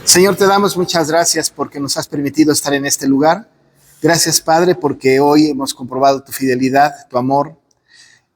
Señor, te damos muchas gracias porque nos has permitido estar en este lugar. Gracias, Padre, porque hoy hemos comprobado tu fidelidad, tu amor.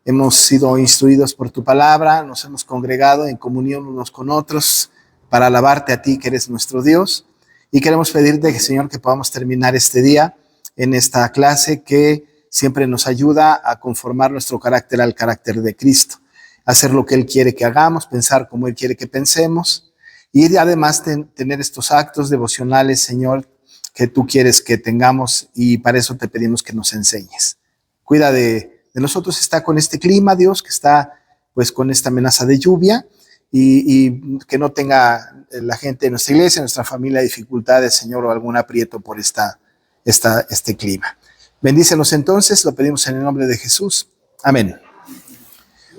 Hemos sido instruidos por tu palabra, nos hemos congregado en comunión unos con otros para alabarte a ti, que eres nuestro Dios. Y queremos pedirte, Señor, que podamos terminar este día en esta clase que siempre nos ayuda a conformar nuestro carácter al carácter de Cristo. Hacer lo que Él quiere que hagamos, pensar como Él quiere que pensemos. Y además tener estos actos devocionales, Señor, que tú quieres que tengamos, y para eso te pedimos que nos enseñes. Cuida de nosotros, está con este clima, Dios, que está pues con esta amenaza de lluvia, y que no tenga la gente de nuestra iglesia, nuestra familia, dificultades, Señor, o algún aprieto por este clima. Bendícenos entonces, lo pedimos en el nombre de Jesús. Amén.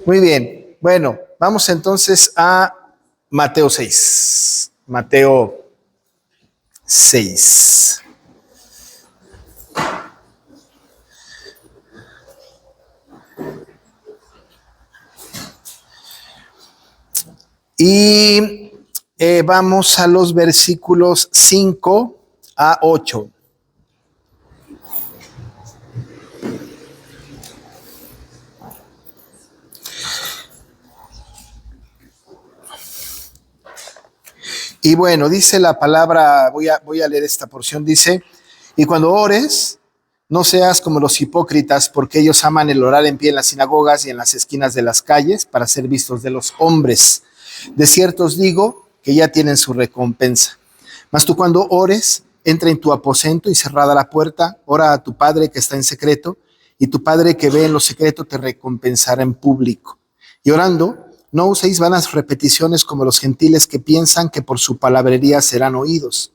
Muy bien, bueno, vamos entonces a Mateo 6. Mateo 6. Y vamos a los versículos 5 a 8. Y bueno, dice la palabra, voy a leer esta porción, dice: y cuando ores, no seas como los hipócritas, porque ellos aman el orar en pie en las sinagogas y en las esquinas de las calles para ser vistos de los hombres. De cierto os digo que ya tienen su recompensa. Mas tú, cuando ores, entra en tu aposento y cerrada la puerta, ora a tu Padre que está en secreto, y tu Padre que ve en lo secreto te recompensará en público. Y orando, no uséis vanas repeticiones como los gentiles, que piensan que por su palabrería serán oídos.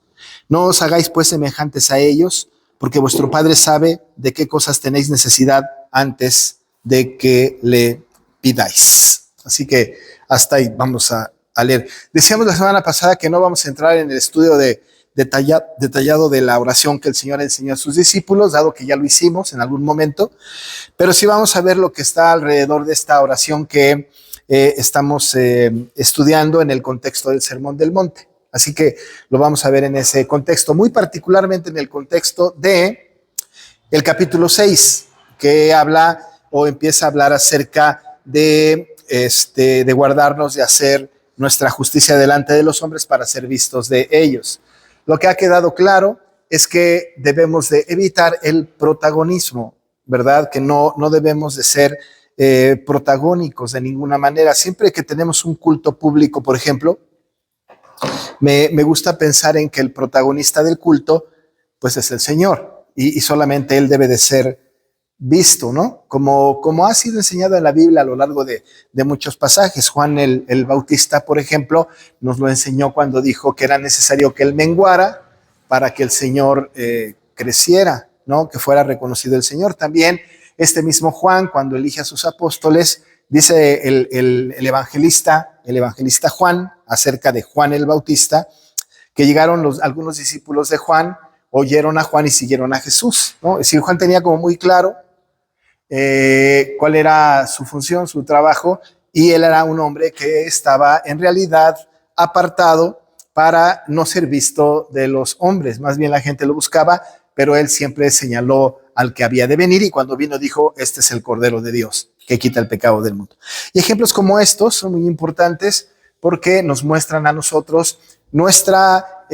No os hagáis pues semejantes a ellos, porque vuestro Padre sabe de qué cosas tenéis necesidad antes de que le pidáis. Así que hasta ahí vamos a leer. Decíamos la semana pasada que no vamos a entrar en el estudio detallado de la oración que el Señor enseñó a sus discípulos, dado que ya lo hicimos en algún momento, pero sí vamos a ver lo que está alrededor de esta oración que estamos estudiando en el contexto del Sermón del Monte. Así que lo vamos a ver en ese contexto, muy particularmente en el contexto de el capítulo 6, que habla o empieza a hablar acerca de guardarnos de hacer nuestra justicia delante de los hombres para ser vistos de ellos. Lo que ha quedado claro es que debemos de evitar el protagonismo, ¿verdad? Que no debemos de ser protagónicos de ninguna manera. Siempre que tenemos un culto público, por ejemplo, me gusta pensar en que el protagonista del culto pues es el Señor, y solamente Él debe de ser visto, ¿no? Como ha sido enseñado en la Biblia a lo largo de muchos pasajes. Juan el Bautista, por ejemplo, nos lo enseñó cuando dijo que era necesario que Él menguara para que el Señor creciera, ¿no? Que fuera reconocido el Señor. También este mismo Juan, cuando elige a sus apóstoles, dice el evangelista Juan, acerca de Juan el Bautista, que llegaron algunos discípulos de Juan, oyeron a Juan y siguieron a Jesús, ¿no? Es decir, Juan tenía como muy claro cuál era su función, su trabajo, y él era un hombre que estaba en realidad apartado para no ser visto de los hombres. Más bien la gente lo buscaba, pero él siempre señaló al que había de venir, y cuando vino dijo: este es el Cordero de Dios que quita el pecado del mundo. Y ejemplos como estos son muy importantes porque nos muestran a nosotros nuestra,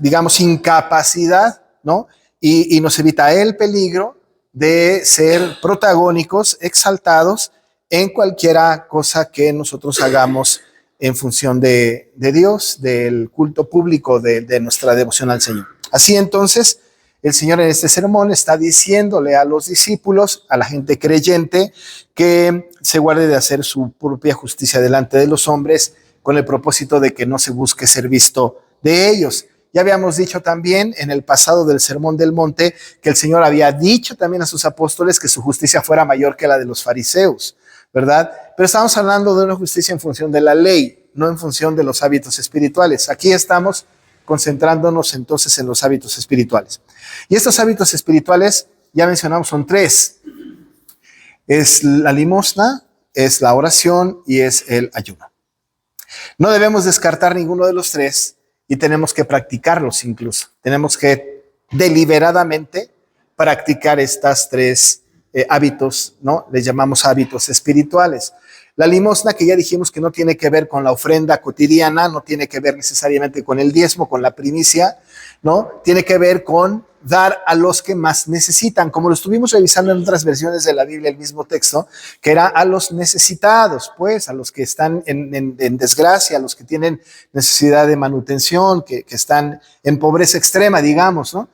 digamos, incapacidad, ¿no? Y nos evita el peligro de ser protagónicos, exaltados en cualquiera cosa que nosotros hagamos en función de Dios, del culto público, de nuestra devoción al Señor. Así entonces, el Señor en este sermón está diciéndole a los discípulos, a la gente creyente, que se guarde de hacer su propia justicia delante de los hombres, con el propósito de que no se busque ser visto de ellos. Ya habíamos dicho también en el pasado del Sermón del Monte que el Señor había dicho también a sus apóstoles que su justicia fuera mayor que la de los fariseos, ¿verdad? Pero estamos hablando de una justicia en función de la ley, no en función de los hábitos espirituales. Aquí estamos concentrándonos entonces en los hábitos espirituales. Y estos hábitos espirituales, ya mencionamos, son tres. Es la limosna, es la oración y es el ayuno. No debemos descartar ninguno de los tres, y tenemos que practicarlos incluso. Tenemos que deliberadamente practicar estas tres hábitos, ¿no? Les llamamos hábitos espirituales. La limosna, que ya dijimos que no tiene que ver con la ofrenda cotidiana, no tiene que ver necesariamente con el diezmo, con la primicia, ¿no? Tiene que ver con dar a los que más necesitan, como lo estuvimos revisando en otras versiones de la Biblia, el mismo texto, que era a los necesitados, pues, a los que están en desgracia, a los que tienen necesidad de manutención, que están en pobreza extrema, digamos, ¿no?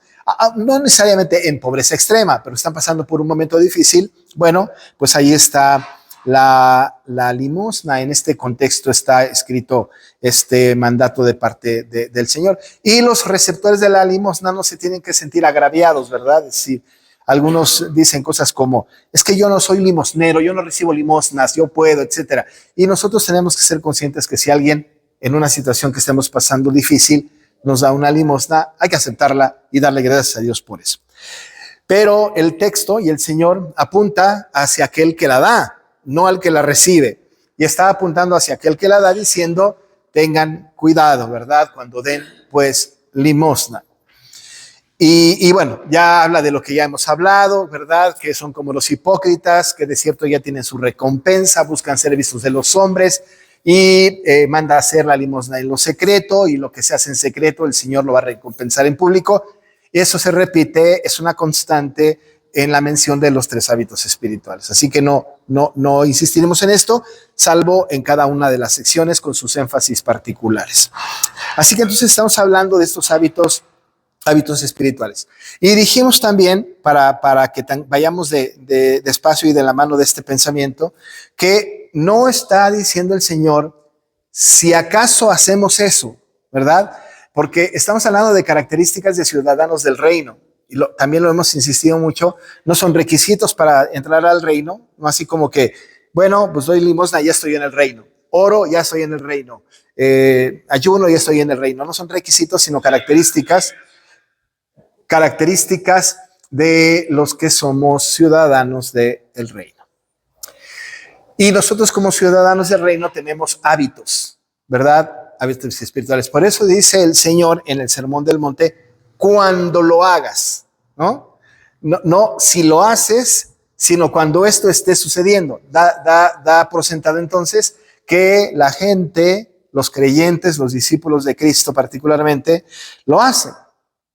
No necesariamente en pobreza extrema, pero están pasando por un momento difícil. Bueno, pues ahí está la limosna. En este contexto está escrito este mandato de parte del Señor. Y los receptores de la limosna no se tienen que sentir agraviados, ¿verdad? Es decir, algunos dicen cosas como, es que yo no soy limosnero, yo no recibo limosnas, yo puedo, etcétera. Y nosotros tenemos que ser conscientes que si alguien en una situación que estemos pasando difícil nos da una limosna, hay que aceptarla y darle gracias a Dios por eso. Pero el texto y el Señor apunta hacia aquel que la da, no al que la recibe. Y está apuntando hacia aquel que la da diciendo, tengan cuidado, ¿verdad? Cuando den, pues, limosna. Y bueno, ya habla de lo que ya hemos hablado, ¿verdad? Que son como los hipócritas, que de cierto ya tienen su recompensa, buscan ser vistos de los hombres, y manda a hacer la limosna en lo secreto, y lo que se hace en secreto el Señor lo va a recompensar en público. Y eso se repite, es una constante en la mención de los tres hábitos espirituales. Así que no insistiremos en esto, salvo en cada una de las secciones con sus énfasis particulares. Así que entonces estamos hablando de estos hábitos espirituales. Y dijimos también, para que vayamos despacio y de la mano de este pensamiento, que no está diciendo el Señor, si acaso hacemos eso, ¿verdad? Porque estamos hablando de características de ciudadanos del reino. Y también lo hemos insistido mucho, no son requisitos para entrar al reino, no así como que, bueno, pues doy limosna, ya estoy en el reino. Oro, ya estoy en el reino. Ayuno, ya estoy en el reino. No son requisitos, sino características de los que somos ciudadanos del reino. Y nosotros como ciudadanos del reino tenemos hábitos, ¿verdad? Hábitos espirituales. Por eso dice el Señor en el Sermón del Monte, cuando lo hagas, ¿no? No si lo haces, sino cuando esto esté sucediendo. Da por sentado entonces que la gente, los creyentes, los discípulos de Cristo particularmente, lo hacen.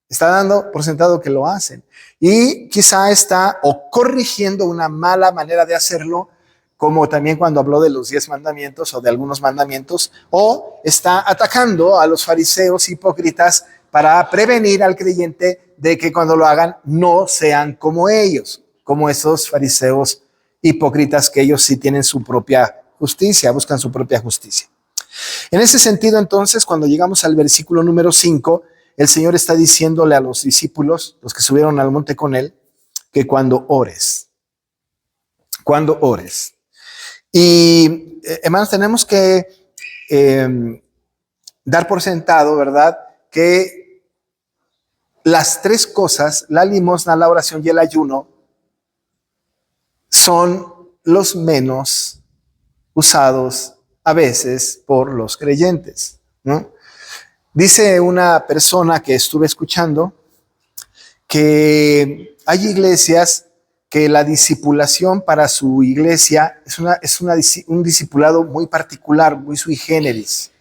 Está dando por sentado que lo hacen. Y quizá está o corrigiendo una mala manera de hacerlo, como también cuando habló de los 10 mandamientos o de algunos mandamientos, o está atacando a los fariseos hipócritas para prevenir al creyente de que cuando lo hagan no sean como ellos, como esos fariseos hipócritas que ellos sí tienen su propia justicia, buscan su propia justicia. En ese sentido, entonces, cuando llegamos al versículo número 5, el Señor está diciéndole a los discípulos, los que subieron al monte con él, que cuando ores. Y hermanos, tenemos que dar por sentado, ¿verdad?, que las tres cosas, la limosna, la oración y el ayuno, son los menos usados a veces por los creyentes, ¿no? Dice una persona que estuve escuchando que hay iglesias que la discipulación para su iglesia es un discipulado muy particular, muy sui generis.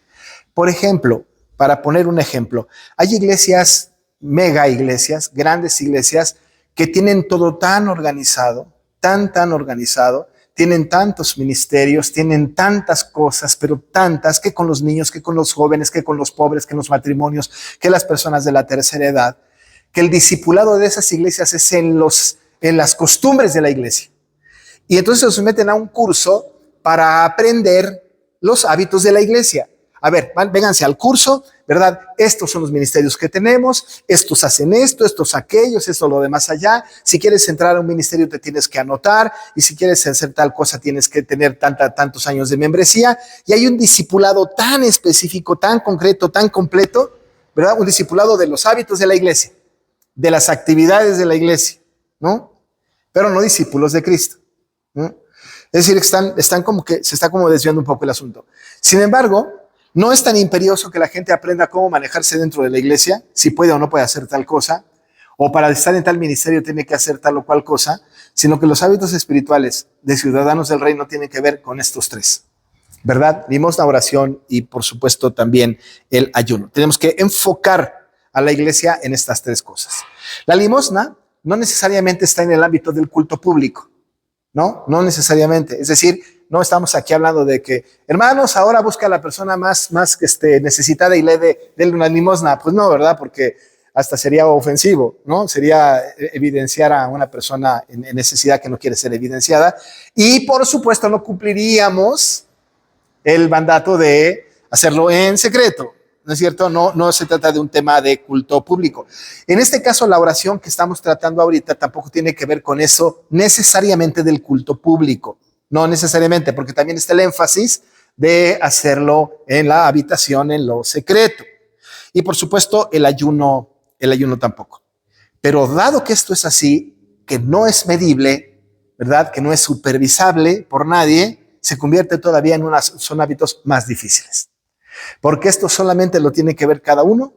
Por ejemplo, para poner un ejemplo, hay iglesias, mega iglesias, grandes iglesias que tienen todo tan organizado, tan organizado, tienen tantos ministerios, tienen tantas cosas, pero tantas, que con los niños, que con los jóvenes, que con los pobres, que en los matrimonios, que las personas de la tercera edad, que el discipulado de esas iglesias es en las costumbres de la iglesia. Y entonces los meten a un curso para aprender los hábitos de la iglesia. A ver, vénganse al curso, ¿verdad? Estos son los ministerios que tenemos, estos hacen esto, estos aquellos, esto lo demás allá. Si quieres entrar a un ministerio te tienes que anotar, y si quieres hacer tal cosa tienes que tener tantos años de membresía. Y hay un discipulado tan específico, tan concreto, tan completo, ¿verdad? Un discipulado de los hábitos de la iglesia, de las actividades de la iglesia, ¿no? Pero no discípulos de Cristo, ¿no? Es decir, están como que se está como desviando un poco el asunto. Sin embargo, No es tan imperioso que la gente aprenda cómo manejarse dentro de la iglesia, si puede o no puede hacer tal cosa, o para estar en tal ministerio tiene que hacer tal o cual cosa, sino que los hábitos espirituales de ciudadanos del reino tienen que ver con estos tres, ¿verdad? Limosna, oración y por supuesto también el ayuno. Tenemos que enfocar a la iglesia en estas tres cosas. La limosna no necesariamente está en el ámbito del culto público, ¿no? No necesariamente. Es decir, no estamos aquí hablando de que, hermanos, ahora busca a la persona más necesitada y déle una limosna. Pues no, ¿verdad? Porque hasta sería ofensivo, ¿no? Sería evidenciar a una persona en necesidad que no quiere ser evidenciada. Y por supuesto no cumpliríamos el mandato de hacerlo en secreto, ¿no es cierto? No se trata de un tema de culto público. En este caso, la oración que estamos tratando ahorita tampoco tiene que ver con eso necesariamente del culto público. No necesariamente, porque también está el énfasis de hacerlo en la habitación, en lo secreto. Y por supuesto, el ayuno tampoco. Pero dado que esto es así, que no es medible, ¿verdad? Que no es supervisable por nadie, se convierte todavía son hábitos más difíciles. Porque esto solamente lo tiene que ver cada uno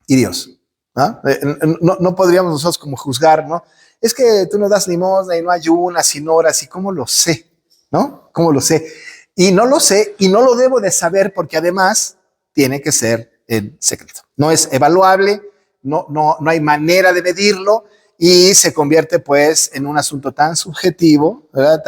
y Dios. No podríamos nosotros como juzgar, ¿no? Es que tú no das limosna y no ayunas y no oras, ¿y cómo lo sé? ¿No? ¿Cómo lo sé? Y no lo sé y no lo debo de saber porque además tiene que ser en secreto. No es evaluable, no hay manera de medirlo y se convierte pues en un asunto tan subjetivo, ¿verdad?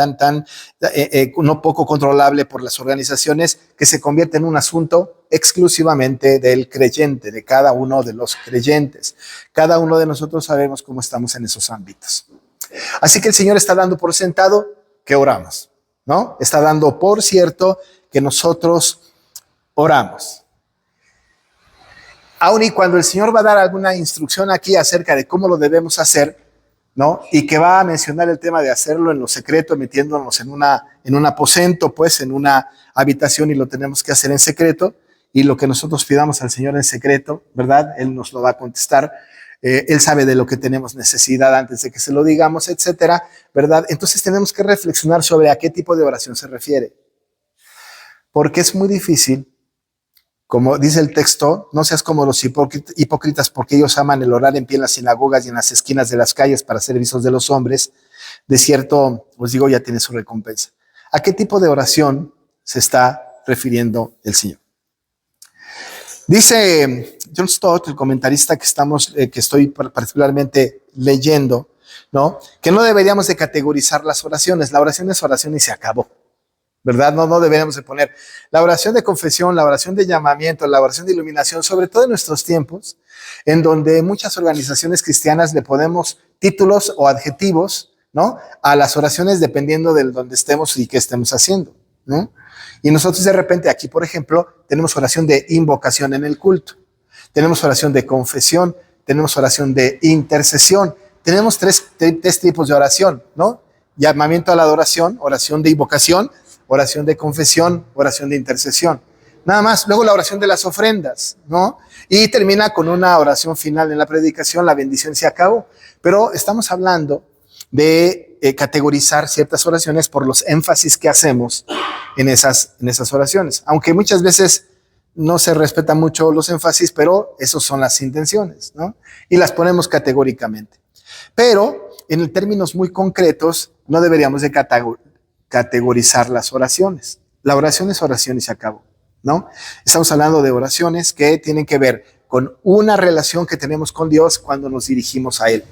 No poco controlable por las organizaciones, que se convierte en un asunto exclusivamente del creyente, de cada uno de los creyentes. Cada uno de nosotros sabemos cómo estamos en esos ámbitos. Así que el Señor está dando por sentado que oramos, ¿no? Está dando por cierto que nosotros oramos. Aun y cuando el Señor va a dar alguna instrucción aquí acerca de cómo lo debemos hacer, ¿no? Y que va a mencionar el tema de hacerlo en lo secreto, metiéndonos en un aposento, pues en una habitación y lo tenemos que hacer en secreto, y lo que nosotros pidamos al Señor en secreto, ¿verdad? Él nos lo va a contestar. Él sabe de lo que tenemos necesidad antes de que se lo digamos, etcétera, ¿verdad? Entonces tenemos que reflexionar sobre a qué tipo de oración se refiere. Porque es muy difícil, como dice el texto, no seas como los hipócritas, porque ellos aman el orar en pie en las sinagogas y en las esquinas de las calles para ser vistos de los hombres. De cierto, os digo, ya tiene su recompensa. ¿A qué tipo de oración se está refiriendo el Señor? Dice John Stott, el comentarista que estoy particularmente leyendo, ¿no? Que no deberíamos de categorizar las oraciones. La oración es oración y se acabó, ¿verdad? No deberíamos de poner la oración de confesión, la oración de llamamiento, la oración de iluminación, sobre todo en nuestros tiempos, en donde muchas organizaciones cristianas le ponemos títulos o adjetivos, ¿no? A las oraciones dependiendo de donde estemos y qué estemos haciendo, ¿no? Y nosotros de repente aquí, por ejemplo, tenemos oración de invocación en el culto, tenemos oración de confesión, tenemos oración de intercesión, tenemos tres tipos de oración, ¿no? Llamamiento a la adoración, oración de invocación, oración de confesión, oración de intercesión. Nada más. Luego la oración de las ofrendas, ¿no? Y termina con una oración final en la predicación, la bendición se acabó. Pero estamos hablando de categorizar ciertas oraciones por los énfasis que hacemos en esas oraciones. Aunque muchas veces no se respetan mucho los énfasis, pero esas son las intenciones, ¿no? Y las ponemos categóricamente. Pero en términos muy concretos, no deberíamos de categorizar las oraciones. La oración es oración y se acabó, ¿no? Estamos hablando de oraciones que tienen que ver con una relación que tenemos con Dios cuando nos dirigimos a Él.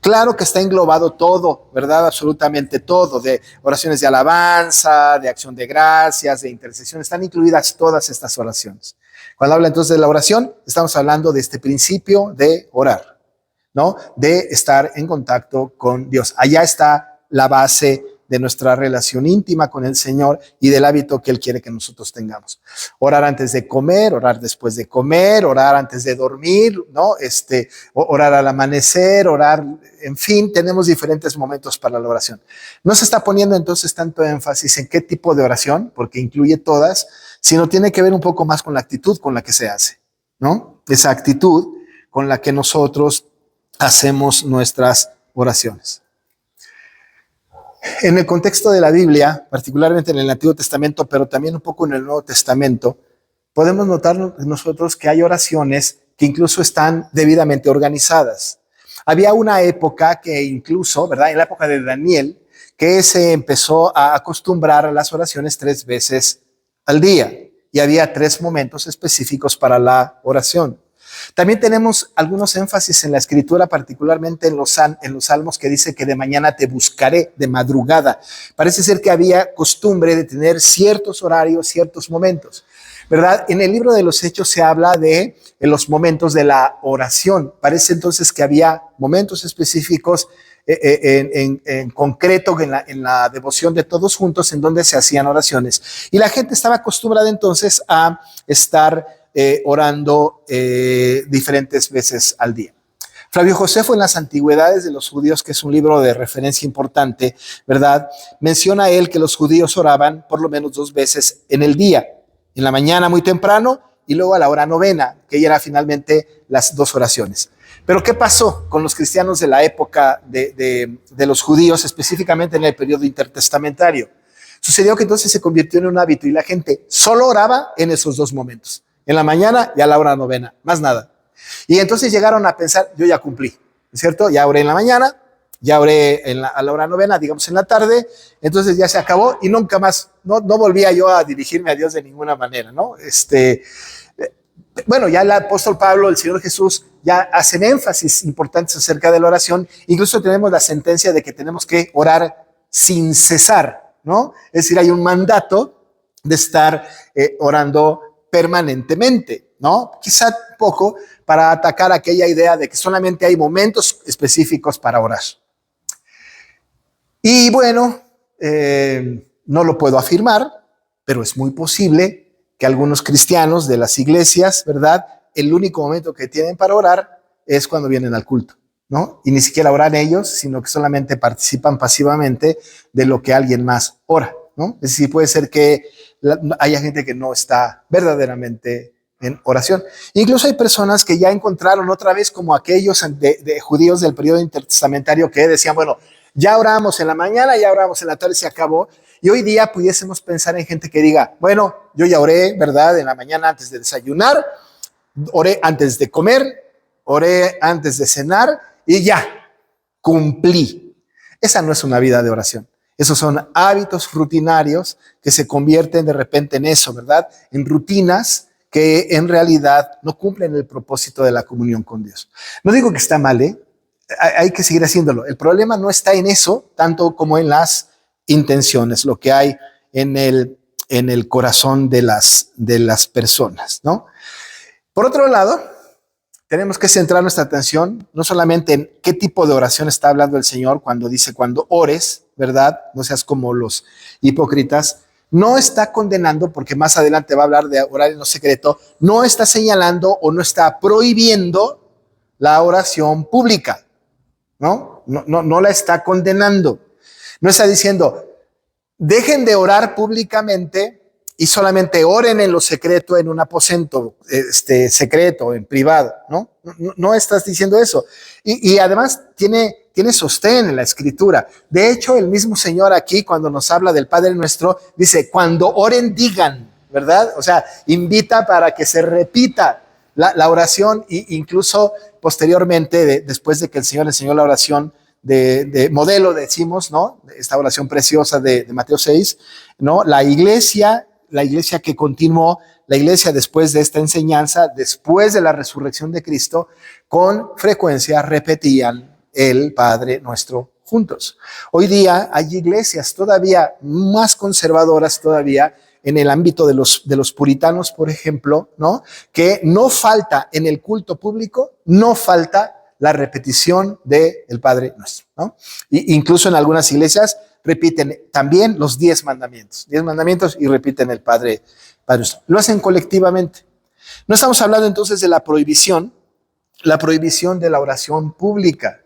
Claro que está englobado todo, ¿verdad? Absolutamente todo, de oraciones de alabanza, de acción de gracias, de intercesión, están incluidas todas estas oraciones. Cuando habla entonces de la oración, estamos hablando de este principio de orar, ¿no? De estar en contacto con Dios. Allá está la base de nuestra relación íntima con el Señor y del hábito que Él quiere que nosotros tengamos. Orar antes de comer, orar después de comer, orar antes de dormir, ¿no? Orar al amanecer, orar, en fin, tenemos diferentes momentos para la oración. No se está poniendo entonces tanto énfasis en qué tipo de oración, porque incluye todas, sino tiene que ver un poco más con la actitud con la que se hace, ¿no? Esa actitud con la que nosotros hacemos nuestras oraciones. En el contexto de la Biblia, particularmente en el Antiguo Testamento, pero también un poco en el Nuevo Testamento, podemos notar nosotros que hay oraciones que incluso están debidamente organizadas. Había una época que incluso, ¿verdad? En la época de Daniel, que se empezó a acostumbrar a las oraciones 3 veces al día y había 3 momentos específicos para la oración. También tenemos algunos énfasis en la escritura, particularmente en los salmos, que dice que de mañana te buscaré, de madrugada. Parece ser que había costumbre de tener ciertos horarios, ciertos momentos, ¿verdad? En el libro de los Hechos se habla de los momentos de la oración. Parece entonces que había momentos específicos en concreto en la devoción de todos juntos en donde se hacían oraciones. Y la gente estaba acostumbrada entonces a estar orando diferentes veces al día. Flavio Josefo en las Antigüedades de los Judíos, que es un libro de referencia importante, ¿verdad? Menciona él que los judíos oraban por lo menos 2 veces en el día, en la mañana muy temprano y luego a la hora novena, que era finalmente las 2 oraciones. Pero ¿qué pasó con los cristianos de la época de los judíos, específicamente en el periodo intertestamentario? Sucedió que entonces se convirtió en un hábito y la gente solo oraba en esos 2 momentos, en la mañana y a la hora novena, más nada. Y entonces llegaron a pensar, yo ya cumplí, ¿cierto? Ya oré en la mañana, ya oré a la hora novena, digamos en la tarde, entonces ya se acabó y nunca más, no volvía yo a dirigirme a Dios de ninguna manera, ¿no? Bueno, ya el apóstol Pablo, el Señor Jesús, ya hacen énfasis importantes acerca de la oración. Incluso tenemos la sentencia de que tenemos que orar sin cesar, ¿no? Es decir, hay un mandato de estar orando permanentemente, ¿no? Quizá poco para atacar aquella idea de que solamente hay momentos específicos para orar. Y bueno, no lo puedo afirmar, pero es muy posible que algunos cristianos de las iglesias, ¿verdad? El único momento que tienen para orar es cuando vienen al culto, ¿no? Y ni siquiera oran ellos, sino que solamente participan pasivamente de lo que alguien más ora, ¿no? Es decir, puede ser que haya gente que no está verdaderamente en oración. Incluso hay personas que ya encontraron otra vez como aquellos de judíos del periodo intertestamentario que decían, bueno, ya oramos en la mañana, ya oramos en la tarde, se acabó. Y hoy día pudiésemos pensar en gente que diga, bueno, yo ya oré, ¿verdad? En la mañana antes de desayunar, oré antes de comer, oré antes de cenar y ya, cumplí. Esa no es una vida de oración. Esos son hábitos rutinarios que se convierten de repente en eso, ¿verdad? En rutinas que en realidad no cumplen el propósito de la comunión con Dios. No digo que está mal, ¿eh? Hay que seguir haciéndolo. El problema no está en eso, tanto como en las intenciones, lo que hay en el corazón de las personas, ¿no? Por otro lado, tenemos que centrar nuestra atención no solamente en qué tipo de oración está hablando el Señor cuando dice, cuando ores, ¿verdad? No seas como los hipócritas. No está condenando, porque más adelante va a hablar de orar en lo secreto, no está señalando o no está prohibiendo la oración pública, ¿no? No la está condenando. No está diciendo, dejen de orar públicamente y solamente oren en lo secreto, en un aposento secreto, en privado, ¿no? No estás diciendo eso. Y además tiene sostén en la Escritura. De hecho, el mismo Señor aquí, cuando nos habla del Padre Nuestro, dice, cuando oren, digan, ¿verdad? O sea, invita para que se repita la oración e incluso posteriormente, después de que el Señor enseñó la oración, de modelo, decimos, ¿no? Esta oración preciosa de Mateo 6, ¿no? La iglesia que continuó, la iglesia después de esta enseñanza, después de la resurrección de Cristo, con frecuencia repetían el Padre Nuestro juntos. Hoy día hay iglesias todavía más conservadoras todavía en el ámbito de los puritanos, por ejemplo, ¿no? Que no falta en el culto público, no falta la repetición del Padre Nuestro, ¿no? Incluso en algunas iglesias repiten también los 10 mandamientos y repiten el Padre Nuestro. Lo hacen colectivamente. No estamos hablando entonces de la prohibición de la oración pública,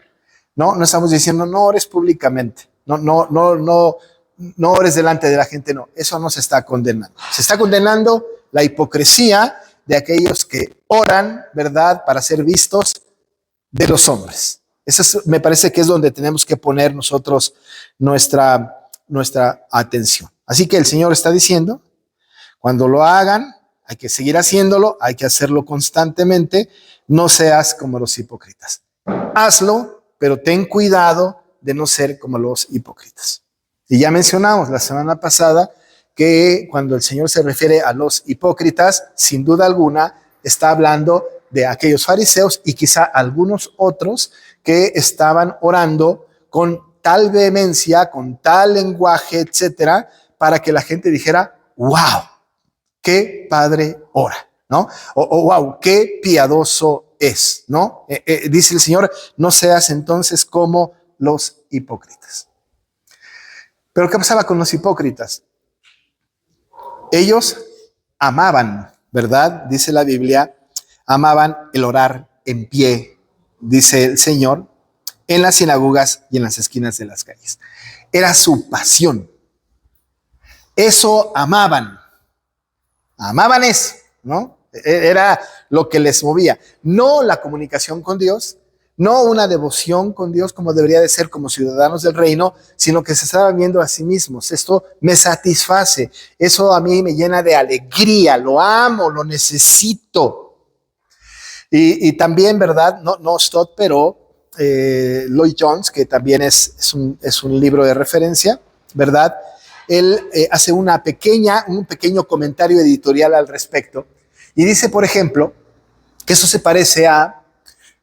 ¿no? No estamos diciendo no ores públicamente, no ores delante de la gente, no. Eso no se está condenando. Se está condenando la hipocresía de aquellos que oran, ¿verdad?, para ser vistos de los hombres. Eso me parece que es donde tenemos que poner nosotros nuestra atención. Así que el Señor está diciendo, cuando lo hagan, hay que seguir haciéndolo, hay que hacerlo constantemente. No seas como los hipócritas. Hazlo, pero ten cuidado de no ser como los hipócritas. Y ya mencionamos la semana pasada que cuando el Señor se refiere a los hipócritas, sin duda alguna, está hablando de aquellos fariseos y quizá algunos otros que estaban orando con tal vehemencia, con tal lenguaje, etcétera, para que la gente dijera, wow, qué padre ora, ¿no? O wow, qué piadoso es, ¿no? Dice el Señor, no seas entonces como los hipócritas. Pero ¿qué pasaba con los hipócritas? Ellos amaban, ¿verdad? Dice la Biblia, amaban el orar en pie, dice el Señor, en las sinagogas y en las esquinas de las calles. Era su pasión. Eso amaban. Amaban eso, ¿no? Era lo que les movía. No la comunicación con Dios, no una devoción con Dios como debería de ser como ciudadanos del reino, sino que se estaban viendo a sí mismos. Esto me satisface, eso a mí me llena de alegría, lo amo, lo necesito. Y también, ¿verdad? No Stott, pero Lloyd Jones, que también es un libro de referencia, ¿verdad? Él hace un pequeño comentario editorial al respecto y dice, por ejemplo, que eso se parece a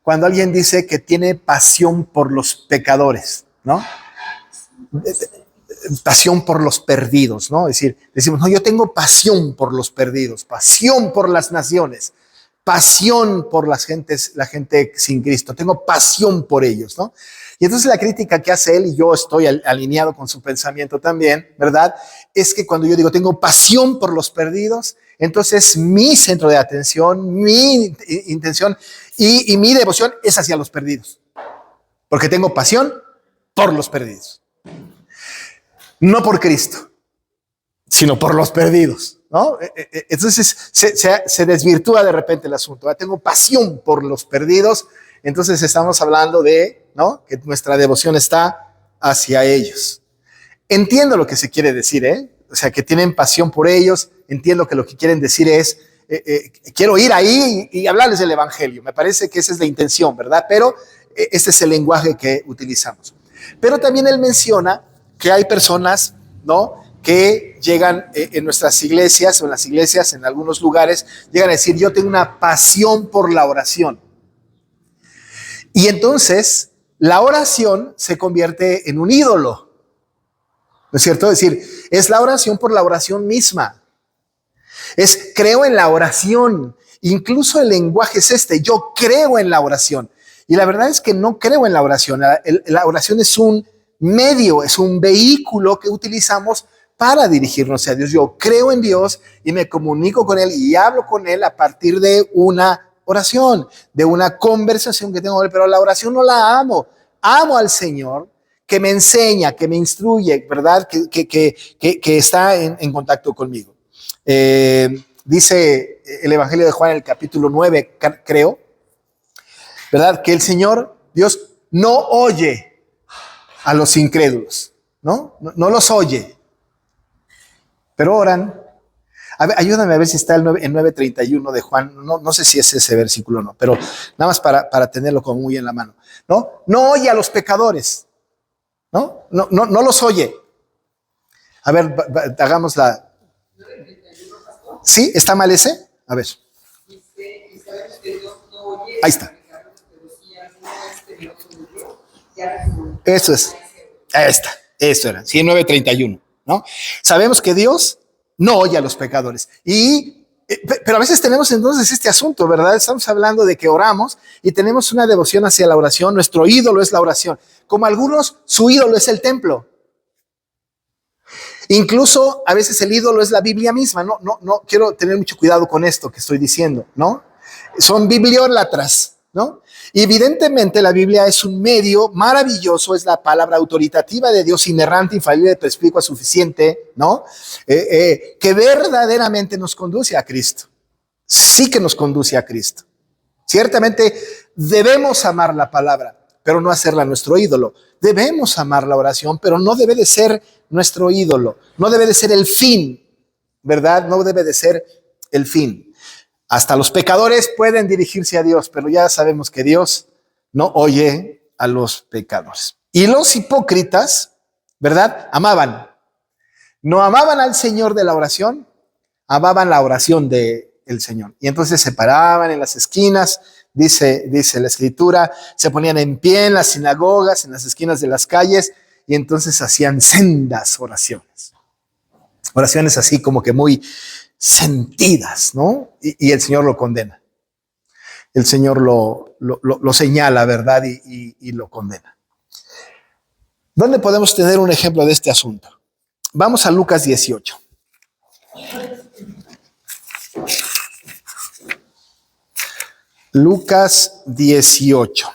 cuando alguien dice que tiene pasión por los pecadores, ¿no? Pasión por los perdidos, ¿no? Es decir, decimos, no, yo tengo pasión por los perdidos, pasión por las naciones, pasión por la gente sin Cristo, tengo pasión por ellos, ¿no? Y entonces la crítica que hace él, y yo estoy alineado con su pensamiento también, ¿verdad? Es que cuando yo digo tengo pasión por los perdidos, entonces mi centro de atención, mi intención y mi devoción es hacia los perdidos. Porque tengo pasión por los perdidos. No por Cristo, sino por los perdidos, ¿no? Entonces se desvirtúa de repente el asunto. Tengo pasión por los perdidos, entonces estamos hablando de, ¿no?, que nuestra devoción está hacia ellos. Entiendo lo que se quiere decir, ¿eh? O sea, que tienen pasión por ellos. Entiendo que lo que quieren decir es, quiero ir ahí y hablarles del evangelio. Me parece que esa es la intención, ¿verdad? Pero este es el lenguaje que utilizamos. Pero también él menciona que hay personas, ¿no?, que llegan en nuestras iglesias o en las iglesias, en algunos lugares, llegan a decir, yo tengo una pasión por la oración. Y entonces la oración se convierte en un ídolo, ¿no es cierto? Es decir, es la oración por la oración misma. Es creo en la oración. Incluso el lenguaje es este, yo creo en la oración. Y la verdad es que no creo en la oración. La oración es un medio, es un vehículo que utilizamos para dirigirnos a Dios. Yo creo en Dios y me comunico con Él y hablo con Él a partir de una oración, de una conversación que tengo con Él, pero la oración no la amo. Amo al Señor que me enseña, que me instruye, ¿verdad? Que está en contacto conmigo. Dice el Evangelio de Juan en el capítulo 9, creo, ¿verdad? Que el Señor, Dios, no oye a los incrédulos, ¿no? No los oye, pero oran. A ver, ayúdame a ver si está el 9:31 de Juan. No sé si es ese versículo o no, pero nada más para tenerlo como muy en la mano, ¿no? No oye a los pecadores, ¿no? No los oye. A ver, hagamos la... ¿Sí? ¿Está mal ese? A ver. Ahí está. Eso es. Ahí está. Eso era. Sí, 9:31, ¿no? Sabemos que Dios no oye a los pecadores. Pero a veces tenemos entonces este asunto, ¿verdad? Estamos hablando de que oramos y tenemos una devoción hacia la oración. Nuestro ídolo es la oración. Como algunos, su ídolo es el templo. Incluso a veces el ídolo es la Biblia misma. No quiero tener mucho cuidado con esto que estoy diciendo, ¿no? Son bibliólatras, ¿no? Y evidentemente la Biblia es un medio maravilloso, es la palabra autoritativa de Dios, inerrante, infalible, perspicua, suficiente, ¿no? Que verdaderamente nos conduce a Cristo. Sí que nos conduce a Cristo. Ciertamente debemos amar la palabra, pero no hacerla nuestro ídolo. Debemos amar la oración, pero no debe de ser nuestro ídolo. No debe de ser el fin, ¿verdad? No debe de ser el fin. Hasta los pecadores pueden dirigirse a Dios, pero ya sabemos que Dios no oye a los pecadores. Y los hipócritas, ¿verdad? No amaban al Señor de la oración, amaban la oración del Señor. Y entonces se paraban en las esquinas, dice la Escritura, se ponían en pie en las sinagogas, en las esquinas de las calles, y entonces hacían sendas oraciones. Oraciones así como que muy sentidas, ¿no? Y el Señor lo condena. El Señor lo señala, ¿verdad? Y lo condena. ¿Dónde podemos tener un ejemplo de este asunto? Vamos a Lucas 18. Lucas 18.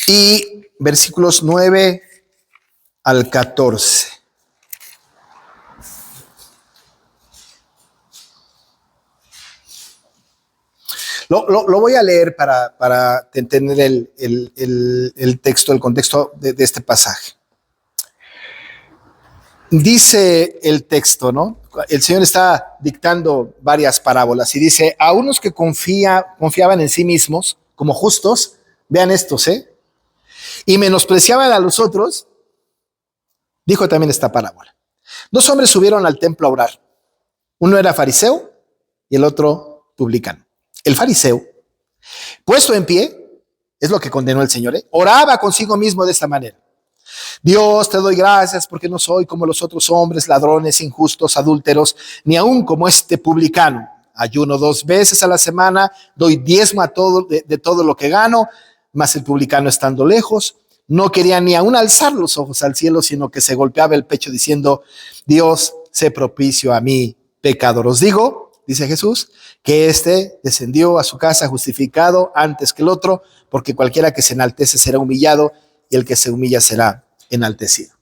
Y versículos 9 al 14. Lo voy a leer para entender el texto, el contexto de este pasaje. Dice el texto, ¿no? El Señor está dictando varias parábolas y dice, a unos que confiaban en sí mismos como justos, vean estos, y menospreciaban a los otros, dijo también esta parábola. 2 hombres subieron al templo a orar. Uno era fariseo y el otro publicano. El fariseo, puesto en pie, es lo que condenó el Señor, oraba consigo mismo de esta manera. Dios, te doy gracias porque no soy como los otros hombres, ladrones, injustos, adúlteros, ni aun como este publicano. Ayuno 2 veces a la semana, doy diezmo de todo lo que gano, mas el publicano, estando lejos, no quería ni aun alzar los ojos al cielo, sino que se golpeaba el pecho diciendo, Dios, sé propicio a mí, pecador. Os digo, dice Jesús, que este descendió a su casa justificado antes que el otro, porque cualquiera que se enaltece será humillado y el que se humilla será enaltecido.